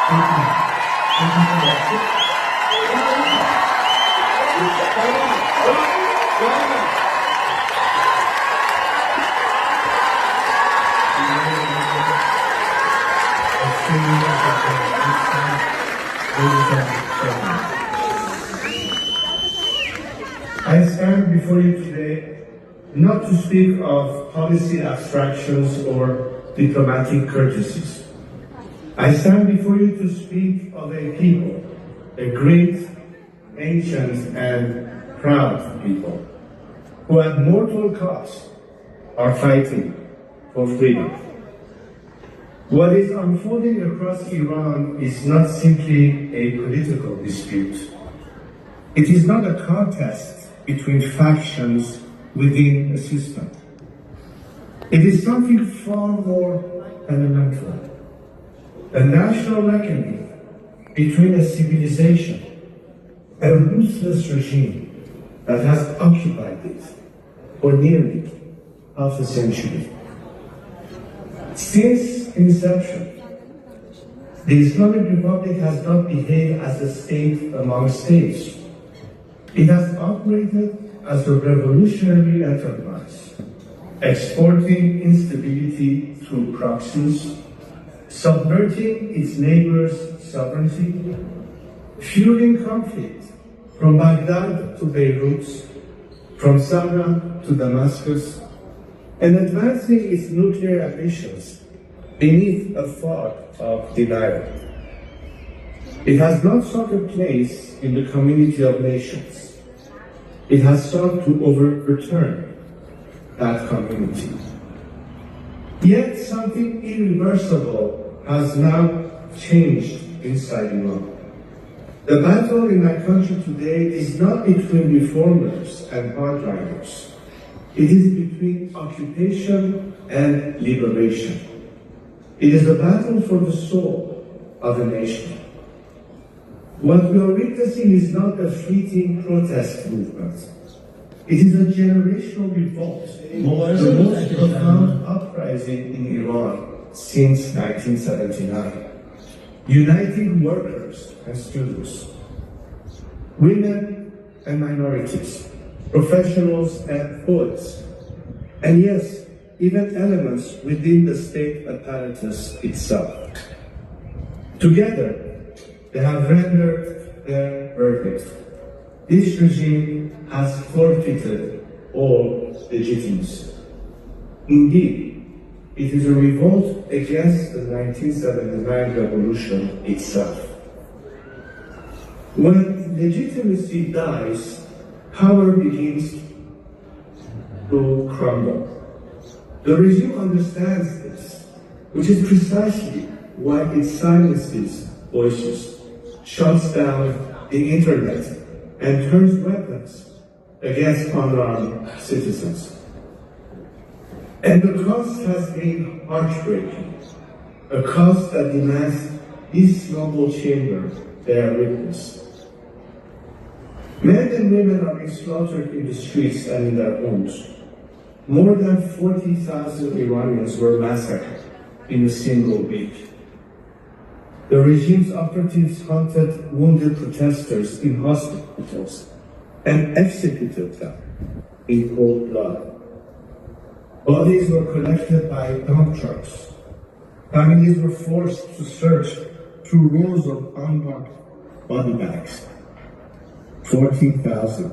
I stand before you today not to speak of policy abstractions or diplomatic courtesies. I stand before you to speak of a people, a great, ancient, and proud people, who at mortal cost are fighting for freedom. What is unfolding across Iran is not simply a political dispute. It is not a contest between factions within a system. It is something far more fundamental. A national reckoning between a civilization and a ruthless regime that has occupied it for nearly half a century. Since inception, the Islamic Republic has not behaved as a state among states. It has operated as a revolutionary enterprise, exporting instability through proxies, subverting its neighbors' sovereignty, fueling conflict from Baghdad to Beirut, from Sabra to Damascus, and advancing its nuclear ambitions beneath a fog of denial. It has not sought a place in the community of nations. It has sought to overturn that community. Yet something irreversible has now changed inside Iran. The battle in my country today is not between reformers and hardliners. It is between occupation and liberation. It is a battle for the soul of a nation. What we are witnessing is not a fleeting protest movement. It is a generational revolt, the most profound uprising in Iran since 1979, uniting workers and students, women and minorities, professionals and poets, and yes, even elements within the state apparatus itself. Together, they have rendered their verdict. This regime has forfeited all legitimacy. Indeed, it is a revolt against the 1979 revolution itself. When legitimacy dies, power begins to crumble. The regime understands this, which is precisely why it silences voices, shuts down the internet, and turns weapons against unarmed citizens. And the cost has been heartbreaking, a cost that demands this noble chamber bear witness. Men and women are being slaughtered in the streets and in their homes. More than 40,000 Iranians were massacred in a single week. The regime's operatives hunted wounded protesters in hospitals and executed them in cold blood. Bodies were collected by dump trucks. Families were forced to search through rows of unmarked body bags. 14,000.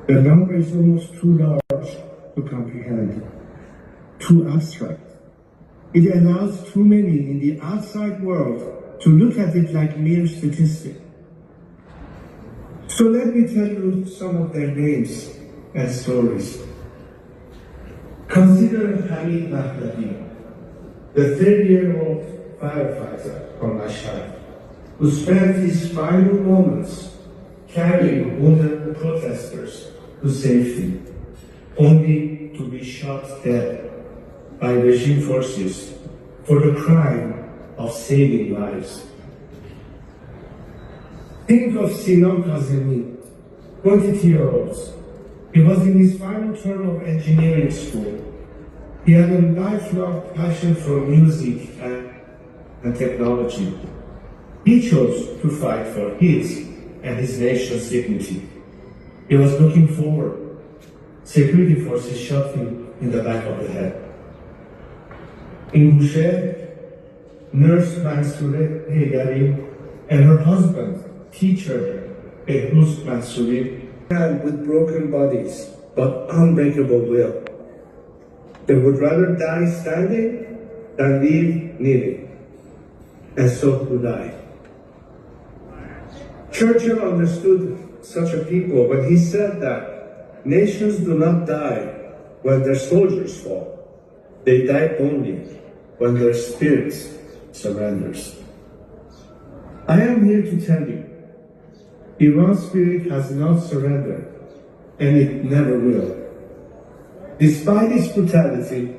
The number is almost too large to comprehend, too abstract. It allows too many in the outside world to look at it like mere statistic. So let me tell you some of their names and stories. Consider Hamid Pahlavi, the 30-year-old firefighter from Mashhad, who spent his final moments carrying wounded protesters to safety, only to be shot dead by regime forces for the crime of saving lives. Think of Sinan Kazemi, 22-year-old. He was in his final term of engineering school. He had a lifelong passion for music and and technology. He chose to fight for his and his nation's dignity. He was looking forward. Security forces shot him in the back of the head. In Bushehr, Nurse Mansoure Heydari and her husband, teacher Behruz Mansouri, had with broken bodies but unbreakable will. They would rather die standing than live kneeling. And so would I. Churchill understood such a people when he said that nations do not die when their soldiers fall. They die only when their spirits surrenders. I am here to tell you, Iran's spirit has not surrendered, and it never will. Despite its brutality,